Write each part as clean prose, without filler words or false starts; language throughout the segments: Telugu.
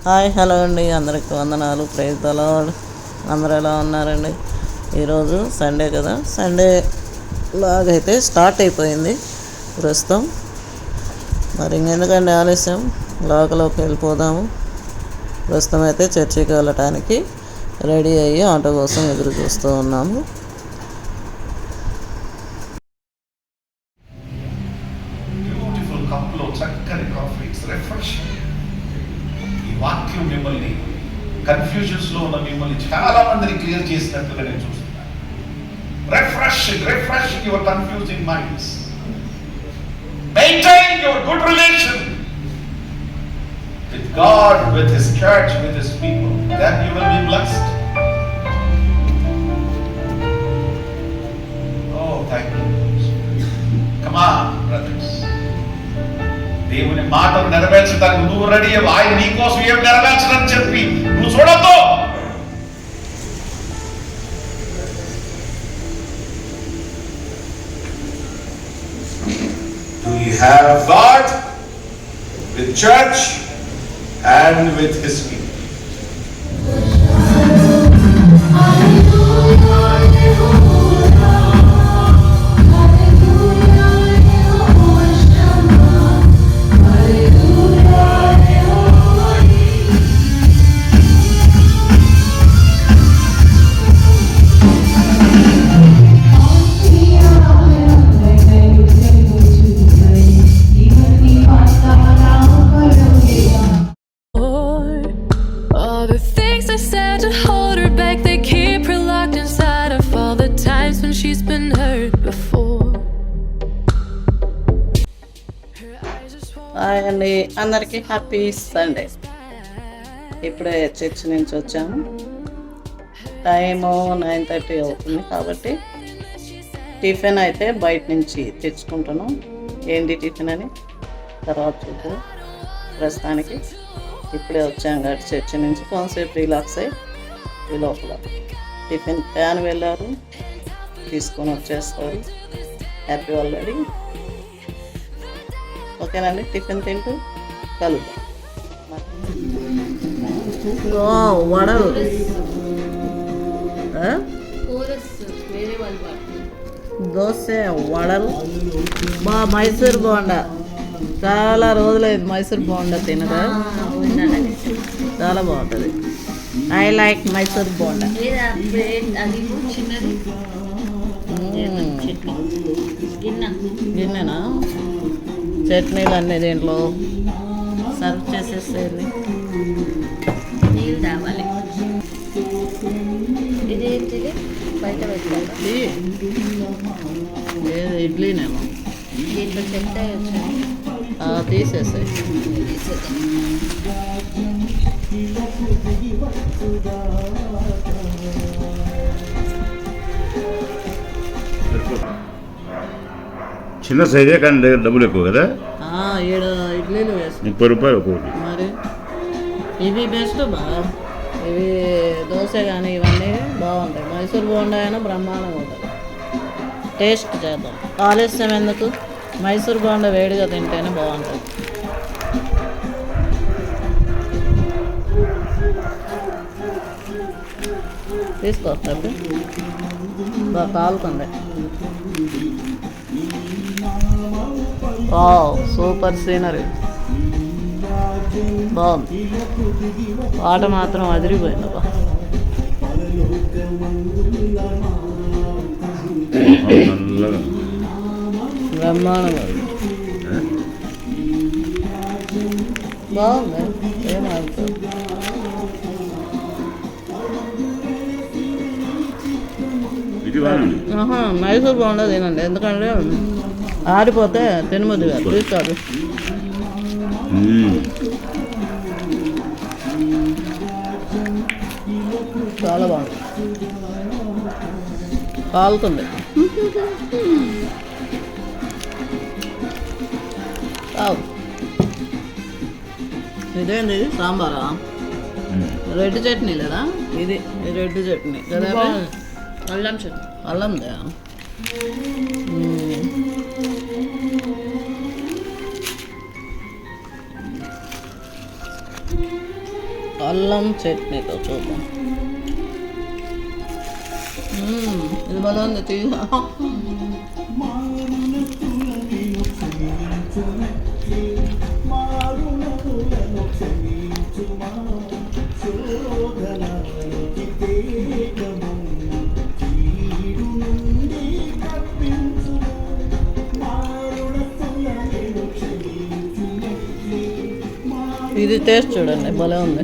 హాయ్ హలో అండి, అందరికి వందనాలు. Praise the Lord. అందరూ ఎలా ఉన్నారండి? ఈరోజు సండే కదా, సండే లాగైతే స్టార్ట్ అయిపోయింది ప్రస్తుతం. మరి ఇంకెందుకండి ఆలస్యం, లోకలోకి వెళ్ళిపోదాము. ప్రస్తుతం అయితే చర్చికి వెళ్ళటానికి రెడీ అయ్యి ఆటో కోసం ఎదురు చూస్తూ ఉన్నాము. వాక్యం మిమ్మల్ని కన్ఫ్యూజన్స్లో ఉన్న మిమ్మల్ని చాలా మందిని క్లియర్ చేసినట్లుగా నేను చూస్తున్నాను. Refresh your confusing minds. Maintain your good relation with God, with His church, with His people. Then you will be blessed. Oh, thank you. Come on, brothers. దేవుని మాటను నెరవేర్చడానికి నువ్వు రెడీ. ఆయన నీ కోసం ఏం నెరవేర్చడని చెప్పి నువ్వు చూడద్దు. Do you have God with church and with His people? Hi అండి, అందరికీ హ్యాపీ సండే. ఇప్పుడే చర్చ్ నుంచి వచ్చాము. టైము 9:30 అవుతుంది కాబట్టి టిఫిన్ అయితే బయట నుంచి తెచ్చుకుంటున్నాం. ఏంటి టిఫిన్ అని తర్వాత చూద్దాం. ప్రస్తుతానికి ఇప్పుడే వచ్చాం కాబట్టి చర్చ్ నుంచి కొంతసేపు రిలాక్స్ అయ్యి ఈ లోపల టిఫిన్ ప్యాన్ వెళ్ళారు, తీసుకొని వచ్చేస్తారు. Happy already. ఓకేనండి, టిఫిన్ తింటూ కలుద్దాం. వడలు, దోశ, వడలు, మైసూర్ బోండా. చాలా రోజులైంది మైసూర్ బోండా తినగా. చాలా బాగుంటుంది. I like Mysore bonda. గిన్నెనా? చట్నీలు అన్నీ దీంట్లో సర్వ్ చేసేసేది. నీళ్ళు తావాలి. ఇదేంటి బయట పెట్టాలి? ఏది ఇడ్లీనేమో. దీంట్లో చెత్త వచ్చాయి, తీసేసాయి. చిన్న సైజే కానీ డబ్బులు ఎక్కువ కదా. 7 ఇడ్లీలు వేసి 30 రూపాయలు ఒక్కొక్కటి. మరి ఇవి బెస్ట్ బా. ఇవి దోశ కానీ ఇవన్నీ బాగుంటాయి. మైసూర్ బోండా అయినా బ్రహ్మాండంగా ఉంటుంది. టేస్ట్ చేద్దాం. ఆలస్యం ఎందుకు, మైసూర్ బోండా వేడిగా తింటేనే బాగుంటుంది. తీసుకోవచ్చు బాగా కాలుతుంది. సూపర్ సీనరీ, బాగుంది. పాట మాత్రం అదిరిపోయింది బా. బ్రహ్మాండంగా బాగుంది. ఏమవుతుంది? మైసూర్ బోండా తినండి, ఎందుకంటే ఆరిపోతే తినబుద్ది కాదు. తీసుకోదు. చాలా బాగుంది, కాలుతుంది. ఇదేంటి సాంబారా? రెడ్ చట్నీ లేదా? ఇది రెడ్ చట్నీ కదా. అల్లం చట్నీ. అల్లందా? అల్లం చట్నీతో చూద్దాం. ఇది బాగా ఉంది తీయ. ఇది టేస్ట్ చూడండి భలే ఉంది.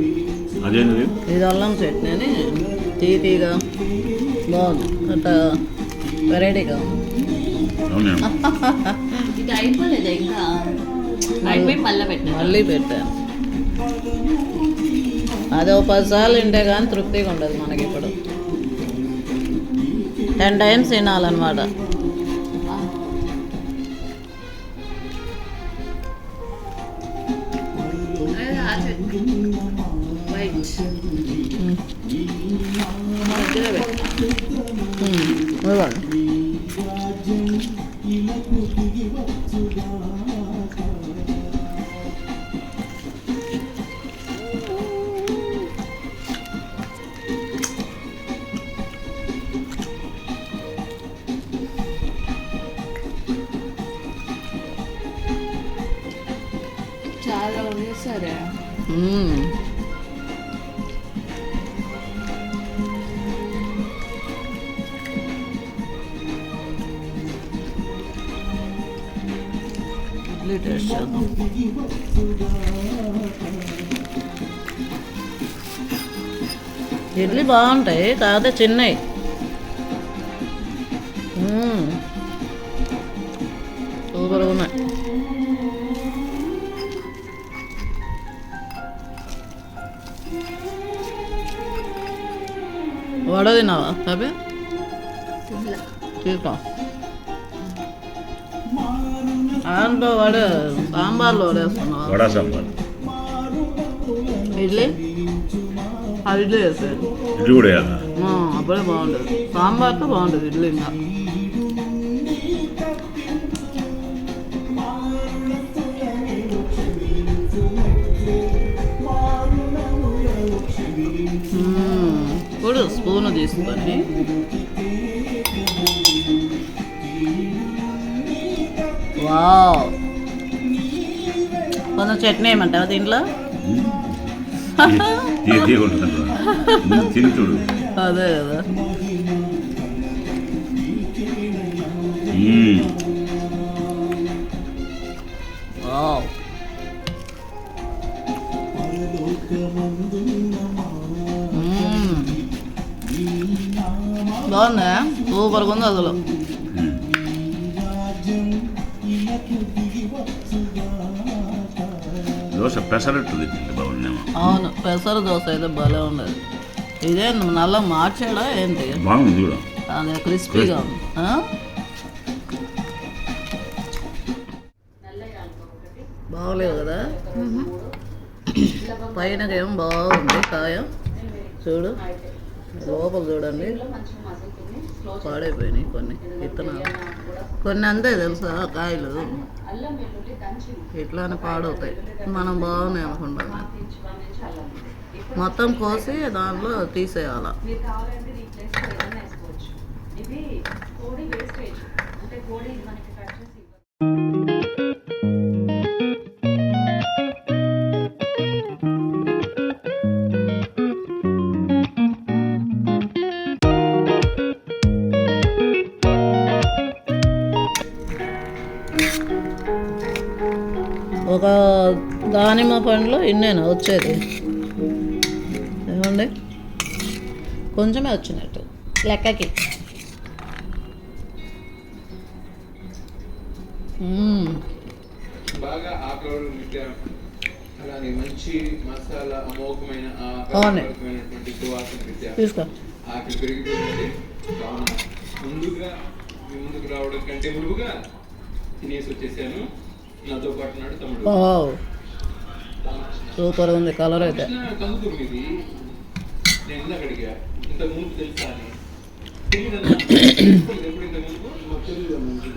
అదేంటి ఇది అల్లం చట్నీ అని తీగా బాగుంది, అట్లా వెరైటీగా ఉంది. అవునా? ఇది అయిపోలేదు ఇంకా, అయిపోయి మళ్ళీ పెట్టాను. మళ్ళీ పెట్టాను. అది ఒక 10 సార్లు తింటే కానీ తృప్తిగా ఉండదు మనకి. ఇప్పుడు 10 టైమ్స్ తినాలన్నమాట. చాలా ఉంది సరే. ఇడ్లీ టేస్ట్ చేద్దాం. ఇడ్లీ బాగుంటాయి, కాకపోతే చిన్నవి. సూపర్గా ఉన్నాయి. వడ తిన్నావా అవి? తీసుకో. దాంట్లో వడ సాంబార్లో వడేసుకున్నావా? వడ సాంబార్. ఇడ్లీ ఇడ్లీ వేసాడు. ఇడ్లీ కూడా వేయాలా? అప్పుడే బాగుంటుంది. సాంబార్తో బాగుంటుంది ఇడ్లీ. ఇంకా ఇప్పుడు స్పూను తీసుకొని వావ్, కొంచెం చట్నీ ఏమంటావా దీంట్లో? తిని చూడు. అదే కదా. వావ్, బాగుందా? సూపర్గా ఉంది అసలు. దోశ పెసరట్టు తింటుంది బాగుందేమో. అవును, పెసర దోశ అయితే భలే ఉండదు. ఇదే నల్ల మార్చాడా ఏంటి? బాగుంది కూడా, అదే క్రిస్పీగా ఉంది. బాగలేదు కదా? పైన ఏం బాగుంది కాయ చూడు, లోపల చూడండి పాడైపోయినాయి కొన్ని విత్తనాలు. కొన్ని అంతే తెలుసా కాయలు ఇట్లానే పాడవుతాయి. మనం బాగున్నాయి అనుకుంటాం, మొత్తం కోసి దాంట్లో తీసేయాల. ఒక దానిమ్మ పండ్లో ఇన్నేనా వచ్చేది? ఏమండి, కొంచెమే వచ్చినట్టు లెక్కకి. బాగా ఆకులు అలాగే మంచి మసాలా అమోఘమైన తీసుకో. ఆకలి పెరిగిపోయింది. ముందుకు రావడం కంటే ముందుగా తినేసి వచ్చేసాను. నాతో పాటు నాడు తమ్ముడు. సూపర్ ఉంది కలర్ అయితే. కందుకూరు మీది నేను ఇందాక అడిగా, ఇంత ముందు తెలుసా అని. తెలియదు ఎప్పుడు ఇంత ముందు.